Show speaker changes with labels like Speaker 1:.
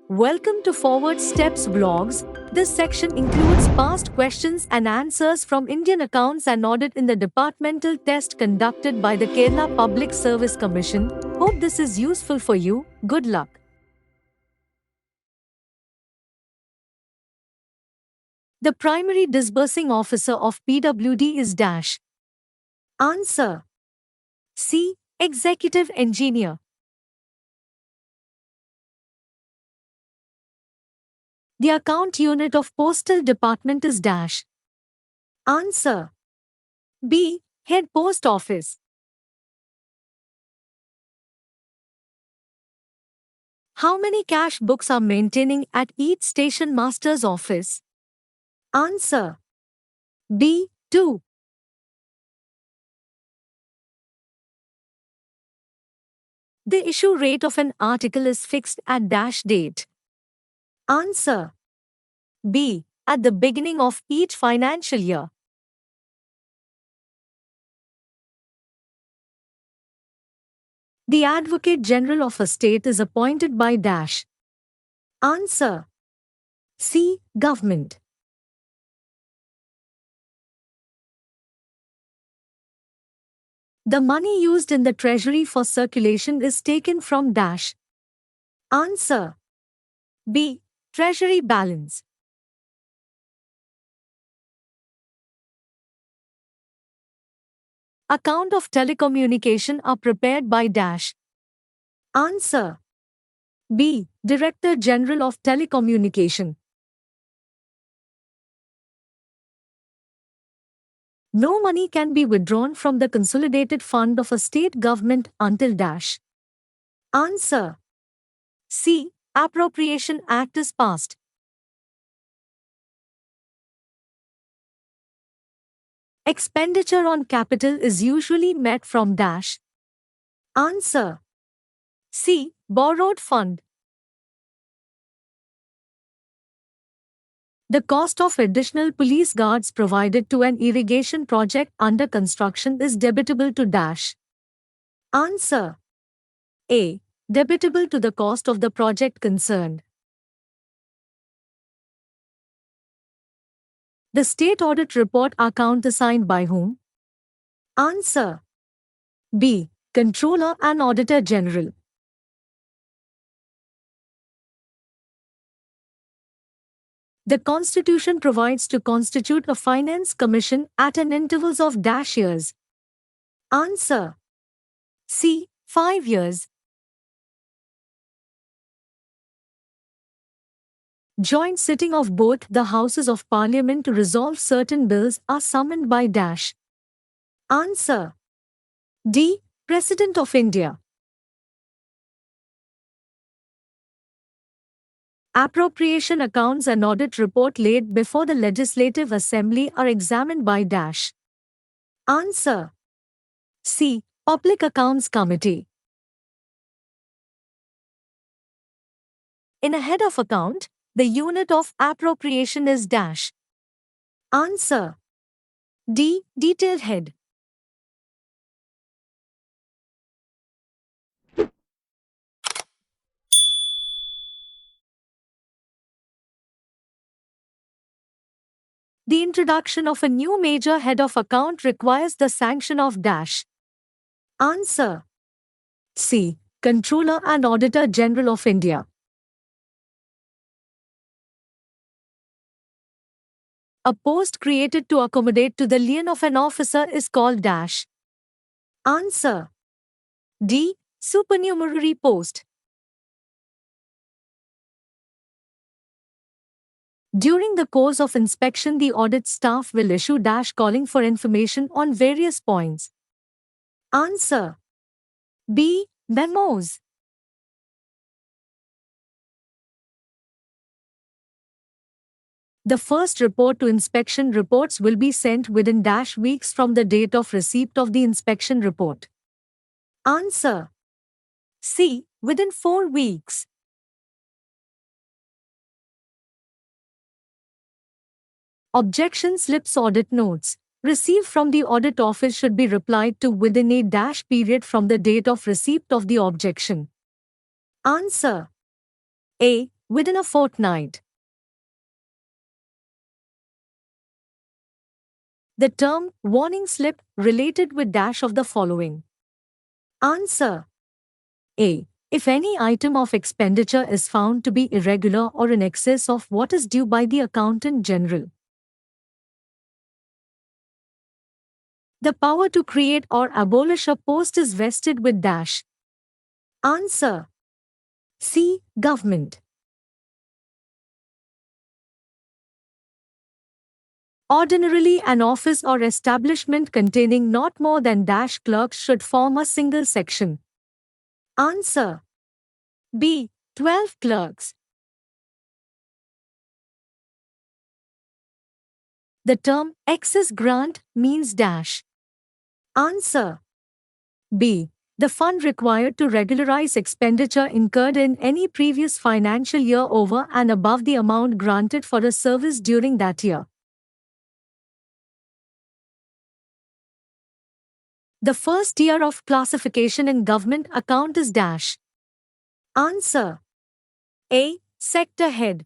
Speaker 1: Welcome to Forward Steps Vlogs. This section includes past questions and answers from Indian Accounts and Audit in the departmental test conducted by the Kerala Public Service Commission. Hope this is useful for you. Good luck. The primary disbursing officer of PWD is dash. Answer C. Executive Engineer. The account unit of Postal Department is dash. Answer B. Head Post Office. How many cash books are maintaining at each station master's office? Answer B. 2. The issue rate of an article is fixed at dash date. Answer B. At the beginning of each financial year. The Advocate General of a state is appointed by dash. Answer C. Government. The money used in the treasury for circulation is taken from dash. Answer B. Treasury balance. Account of telecommunication are prepared by dash. Answer B. Director General of Telecommunication. No money can be withdrawn from the consolidated fund of a state government until dash. Answer C. Appropriation Act is passed. Expenditure on capital is usually met from dash. Answer C. Borrowed fund. The cost of additional police guards provided to an irrigation project under construction is debitable to dash. Answer A. Debitable to the cost of the project concerned. The State Audit Report account assigned by whom? Answer B. Controller and Auditor General. The Constitution provides to constitute a Finance Commission at an intervals of dash years. Answer C. 5 years. Joint sitting of both the Houses of Parliament to resolve certain bills are summoned by dash. Answer D. President of India. Appropriation accounts and audit report laid before the Legislative Assembly are examined by dash. Answer C. Public Accounts Committee. In a head of account, the unit of appropriation is dash. Answer D. Detailed head. The introduction of a new major head of account requires the sanction of dash. Answer C. Controller and Auditor General of India. A post created to accommodate to the lien of an officer is called dash. Answer D. Supernumerary post. During the course of inspection, the audit staff will issue dash calling for information on various points. Answer B. Memos. The first report to inspection reports will be sent within dash weeks from the date of receipt of the inspection report. Answer C. Within 4 weeks. Objection slips audit notes received from the audit office should be replied to within a dash period from the date of receipt of the objection. Answer A. within a fortnight. The term warning slip related with dash of the following. Answer A. If any item of expenditure is found to be irregular or in excess of what is due by the Accountant General. The power to create or abolish a post is vested with dash. Answer C. Government. Ordinarily, an office or establishment containing not more than dash clerks should form a single section. Answer B. 12 clerks. The term excess grant means dash. Answer B. The fund required to regularize expenditure incurred in any previous financial year over and above the amount granted for a service during that year. The first tier of classification in government account is dash. Answer A. Sector head.